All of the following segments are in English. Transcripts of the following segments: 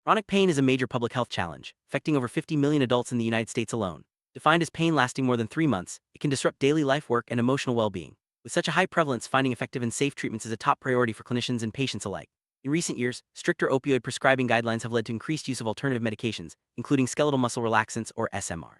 Chronic pain is a major public health challenge, affecting over 50 million adults in the United States alone. Defined as pain lasting more than 3 months, it can disrupt daily life work and emotional well-being. With such a high prevalence, finding effective and safe treatments is a top priority for clinicians and patients alike. In recent years, stricter opioid prescribing guidelines have led to increased use of alternative medications, including skeletal muscle relaxants or SMR.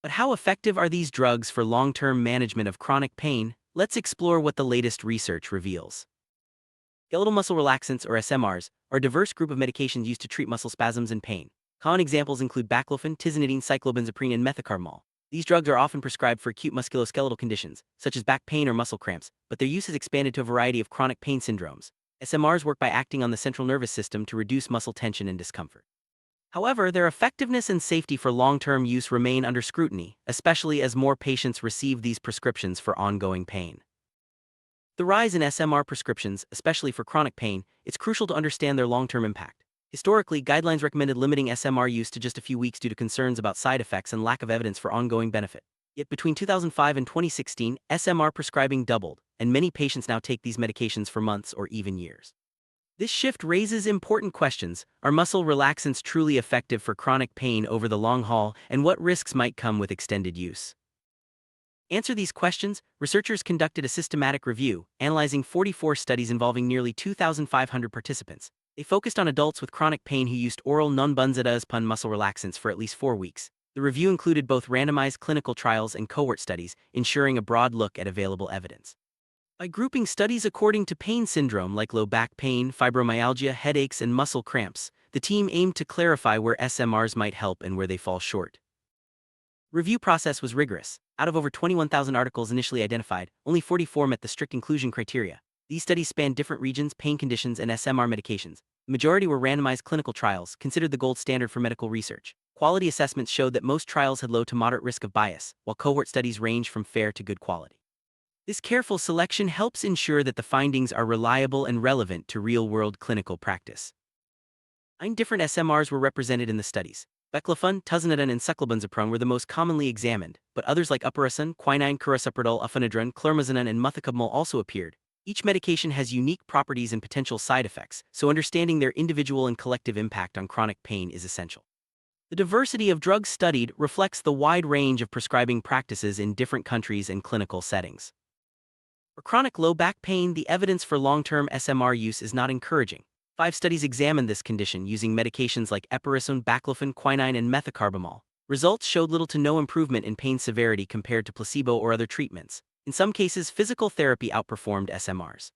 But how effective are these drugs for long-term management of chronic pain? Let's explore what the latest research reveals. Skeletal muscle relaxants, or SMRs, are a diverse group of medications used to treat muscle spasms and pain. Common examples include baclofen, tizanidine, cyclobenzaprine, and methocarbamol. These drugs are often prescribed for acute musculoskeletal conditions, such as back pain or muscle cramps, but their use has expanded to a variety of chronic pain syndromes. SMRs work by acting on the central nervous system to reduce muscle tension and discomfort. However, their effectiveness and safety for long-term use remain under scrutiny, especially as more patients receive these prescriptions for ongoing pain. The rise in SMR prescriptions, especially for chronic pain, it's crucial to understand their long-term impact. Historically, guidelines recommended limiting SMR use to just a few weeks due to concerns about side effects and lack of evidence for ongoing benefit. Yet between 2005 and 2016, SMR prescribing doubled, and many patients now take these medications for months or even years. This shift raises important questions. Are muscle relaxants truly effective for chronic pain over the long haul, and what risks might come with extended use? Answer these questions, researchers conducted a systematic review, analyzing 44 studies involving nearly 2,500 participants. They focused on adults with chronic pain who used oral non-benzodiazepine muscle relaxants for at least 4 weeks. The review included both randomized clinical trials and cohort studies, ensuring a broad look at available evidence. By grouping studies according to pain syndrome like low back pain, fibromyalgia, headaches, and muscle cramps, the team aimed to clarify where SMRs might help and where they fall short. Review process was rigorous. Out of over 21,000 articles initially identified, only 44 met the strict inclusion criteria. These studies spanned different regions, pain conditions, and SMR medications. The majority were randomized clinical trials, considered the gold standard for medical research. Quality assessments showed that most trials had low to moderate risk of bias, while cohort studies ranged from fair to good quality. This careful selection helps ensure that the findings are reliable and relevant to real-world clinical practice. 9 different SMRs were represented in the studies. Baclofen, tizanidine, and cyclobenzaprine were the most commonly examined, but others like upiracin, quinine, crisuppridol, ufenadrine, chlormazepine, and methocarbamol also appeared. Each medication has unique properties and potential side effects, so understanding their individual and collective impact on chronic pain is essential. The diversity of drugs studied reflects the wide range of prescribing practices in different countries and clinical settings. For chronic low back pain, the evidence for long-term SMR use is not encouraging. 5 studies examined this condition using medications like epiracin, baclofen, quinine, and methocarbamol. Results showed little to no improvement in pain severity compared to placebo or other treatments. In some cases, physical therapy outperformed SMRs.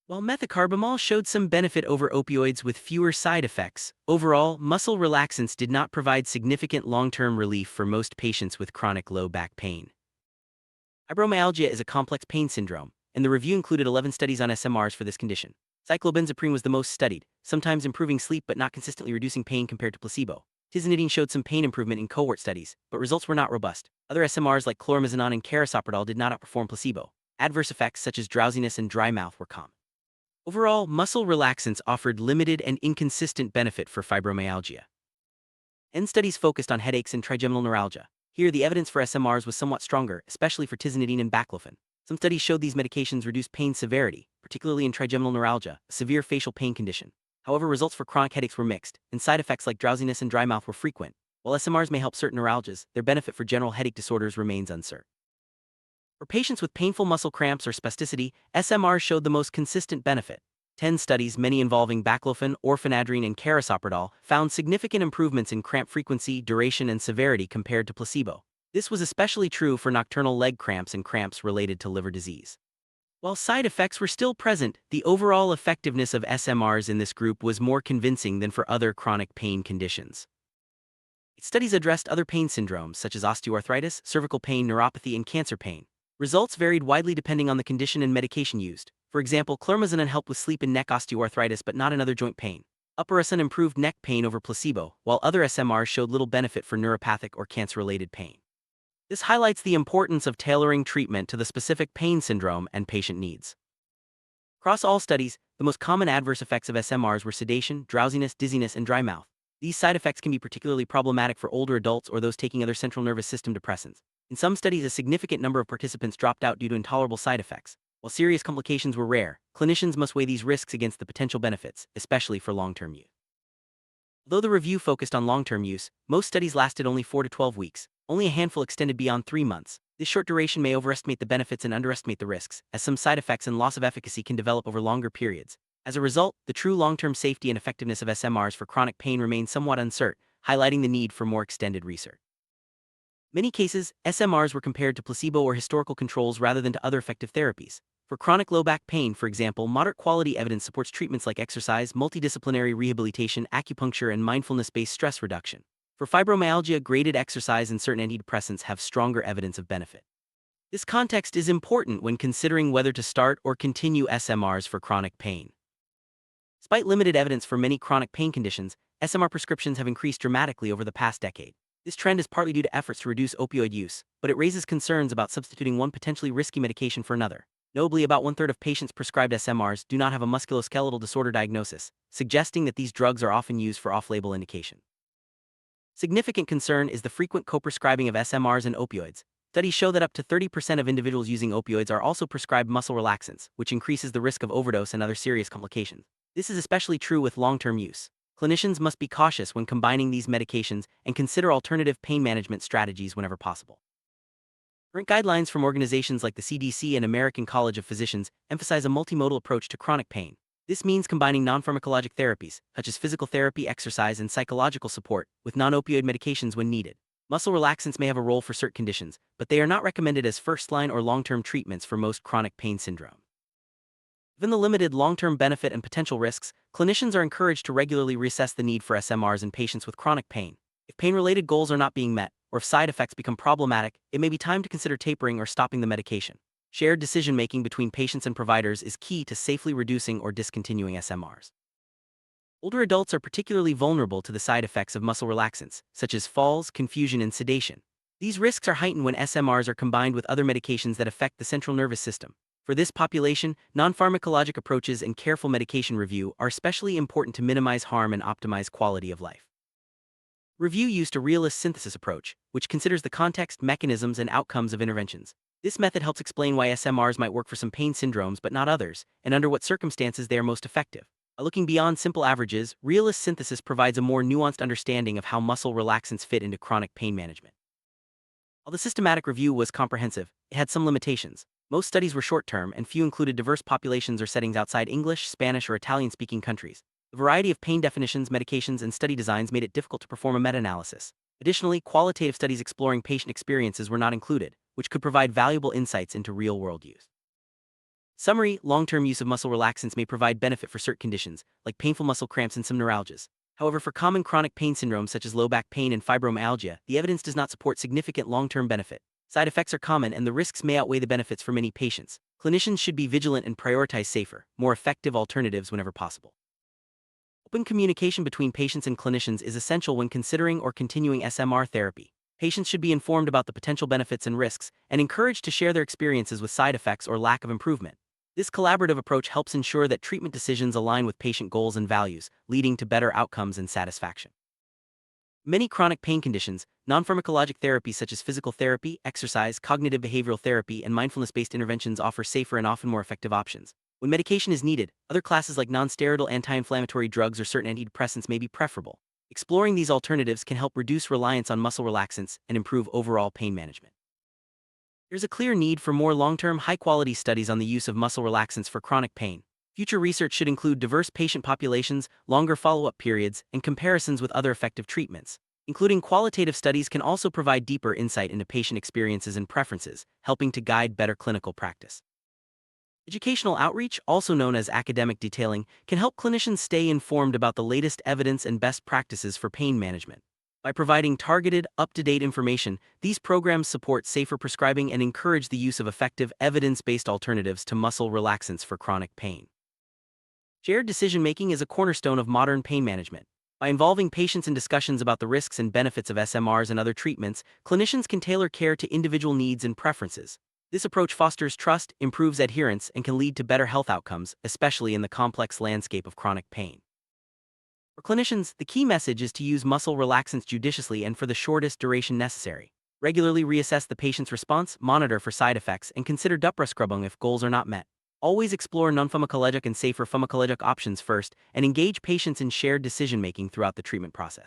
While methocarbamol showed some benefit over opioids with fewer side effects, overall, muscle relaxants did not provide significant long-term relief for most patients with chronic low back pain. Fibromyalgia is a complex pain syndrome, and the review included 11 studies on SMRs for this condition. Cyclobenzaprine was the most studied, sometimes improving sleep but not consistently reducing pain compared to placebo. Tizanidine showed some pain improvement in cohort studies, but results were not robust. Other SMRs like chlormazepine and crisuppridol did not outperform placebo. Adverse effects such as drowsiness and dry mouth were common. Overall, muscle relaxants offered limited and inconsistent benefit for fibromyalgia. N studies focused on headaches and trigeminal neuralgia. Here, the evidence for SMRs was somewhat stronger, especially for tizanidine and baclofen. Some studies showed these medications reduce pain severity, particularly in trigeminal neuralgia, a severe facial pain condition. However, results for chronic headaches were mixed, and side effects like drowsiness and dry mouth were frequent. While SMRs may help certain neuralgias, their benefit for general headache disorders remains uncertain. For patients with painful muscle cramps or spasticity, SMRs showed the most consistent benefit. 10 studies, many involving baclofen, orphanadrine, and crisuppridol, found significant improvements in cramp frequency, duration, and severity compared to placebo. This was especially true for nocturnal leg cramps and cramps related to liver disease. While side effects were still present, the overall effectiveness of SMRs in this group was more convincing than for other chronic pain conditions. Studies addressed other pain syndromes such as osteoarthritis, cervical pain, neuropathy, and cancer pain. Results varied widely depending on the condition and medication used. For example, chlormazepine helped with sleep and neck osteoarthritis but not in other joint pain. Upiracin improved neck pain over placebo, while other SMRs showed little benefit for neuropathic or cancer-related pain. This highlights the importance of tailoring treatment to the specific pain syndrome and patient needs. Across all studies, the most common adverse effects of SMRs were sedation, drowsiness, dizziness, and dry mouth. These side effects can be particularly problematic for older adults or those taking other central nervous system depressants. In some studies, a significant number of participants dropped out due to intolerable side effects. While serious complications were rare, clinicians must weigh these risks against the potential benefits, especially for long-term use. Though the review focused on long-term use, most studies lasted only 4 to 12 weeks. Only a handful extended beyond 3 months. This short duration may overestimate the benefits and underestimate the risks, as some side effects and loss of efficacy can develop over longer periods. As a result, the true long-term safety and effectiveness of SMRs for chronic pain remains somewhat uncertain, highlighting the need for more extended research. Many cases, SMRs were compared to placebo or historical controls rather than to other effective therapies. For chronic low back pain, for example, moderate quality evidence supports treatments like exercise, multidisciplinary rehabilitation, acupuncture, and mindfulness-based stress reduction. For fibromyalgia, graded exercise and certain antidepressants have stronger evidence of benefit. This context is important when considering whether to start or continue SMRs for chronic pain. Despite limited evidence for many chronic pain conditions, SMR prescriptions have increased dramatically over the past decade. This trend is partly due to efforts to reduce opioid use, but it raises concerns about substituting one potentially risky medication for another. Notably, about one-third of patients prescribed SMRs do not have a musculoskeletal disorder diagnosis, suggesting that these drugs are often used for off-label indication. Significant concern is the frequent co-prescribing of SMRs and opioids. Studies show that up to 30% of individuals using opioids are also prescribed muscle relaxants, which increases the risk of overdose and other serious complications. This is especially true with long-term use. Clinicians must be cautious when combining these medications and consider alternative pain management strategies whenever possible. Current guidelines from organizations like the CDC and American College of Physicians emphasize a multimodal approach to chronic pain. This means combining non-pharmacologic therapies, such as physical therapy, exercise, and psychological support, with non-opioid medications when needed. Muscle relaxants may have a role for certain conditions, but they are not recommended as first-line or long-term treatments for most chronic pain syndrome. Given the limited long-term benefit and potential risks, clinicians are encouraged to regularly reassess the need for SMRs in patients with chronic pain. If pain-related goals are not being met, or if side effects become problematic, it may be time to consider tapering or stopping the medication. Shared decision-making between patients and providers is key to safely reducing or discontinuing SMRs. Older adults are particularly vulnerable to the side effects of muscle relaxants, such as falls, confusion, and sedation. These risks are heightened when SMRs are combined with other medications that affect the central nervous system. For this population, non-pharmacologic approaches and careful medication review are especially important to minimize harm and optimize quality of life. Review used a realist synthesis approach, which considers the context, mechanisms, and outcomes of interventions. This method helps explain why SMRs might work for some pain syndromes but not others, and under what circumstances they are most effective. By looking beyond simple averages, realist synthesis provides a more nuanced understanding of how muscle relaxants fit into chronic pain management. While the systematic review was comprehensive, it had some limitations. Most studies were short-term, and few included diverse populations or settings outside English, Spanish, or Italian-speaking countries. The variety of pain definitions, medications, and study designs made it difficult to perform a meta-analysis. Additionally, qualitative studies exploring patient experiences were not included, which could provide valuable insights into real-world use. Summary: long-term use of muscle relaxants may provide benefit for certain conditions, like painful muscle cramps and some neuralgias. However, for common chronic pain syndromes such as low back pain and fibromyalgia, the evidence does not support significant long-term benefit. Side effects are common and the risks may outweigh the benefits for many patients. Clinicians should be vigilant and prioritize safer, more effective alternatives whenever possible. Open communication between patients and clinicians is essential when considering or continuing SMR therapy. Patients should be informed about the potential benefits and risks, and encouraged to share their experiences with side effects or lack of improvement. This collaborative approach helps ensure that treatment decisions align with patient goals and values, leading to better outcomes and satisfaction. Many chronic pain conditions, non-pharmacologic therapies such as physical therapy, exercise, cognitive behavioral therapy, and mindfulness-based interventions offer safer and often more effective options. When medication is needed, other classes like non-steroidal anti-inflammatory drugs or certain antidepressants may be preferable. Exploring these alternatives can help reduce reliance on muscle relaxants and improve overall pain management. There's a clear need for more long-term, high-quality studies on the use of muscle relaxants for chronic pain. Future research should include diverse patient populations, longer follow-up periods, and comparisons with other effective treatments. Including qualitative studies can also provide deeper insight into patient experiences and preferences, helping to guide better clinical practice. Educational outreach, also known as academic detailing, can help clinicians stay informed about the latest evidence and best practices for pain management. By providing targeted, up-to-date information, these programs support safer prescribing and encourage the use of effective, evidence-based alternatives to muscle relaxants for chronic pain. Shared decision-making is a cornerstone of modern pain management. By involving patients in discussions about the risks and benefits of SMRs and other treatments, clinicians can tailor care to individual needs and preferences. This approach fosters trust, improves adherence, and can lead to better health outcomes, especially in the complex landscape of chronic pain. For clinicians, the key message is to use muscle relaxants judiciously and for the shortest duration necessary. Regularly reassess the patient's response, monitor for side effects, and consider scrubbing if goals are not met. Always explore non-pharmacologic and safer pharmacologic options first, and engage patients in shared decision-making throughout the treatment process.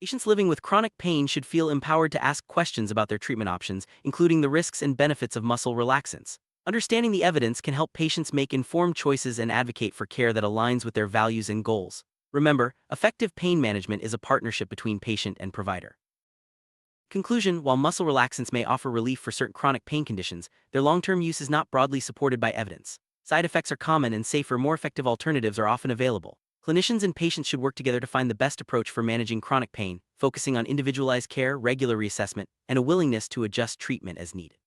Patients living with chronic pain should feel empowered to ask questions about their treatment options, including the risks and benefits of muscle relaxants. Understanding the evidence can help patients make informed choices and advocate for care that aligns with their values and goals. Remember, effective pain management is a partnership between patient and provider. Conclusion: while muscle relaxants may offer relief for certain chronic pain conditions, their long-term use is not broadly supported by evidence. Side effects are common and safer, more effective alternatives are often available. Clinicians and patients should work together to find the best approach for managing chronic pain, focusing on individualized care, regular reassessment, and a willingness to adjust treatment as needed.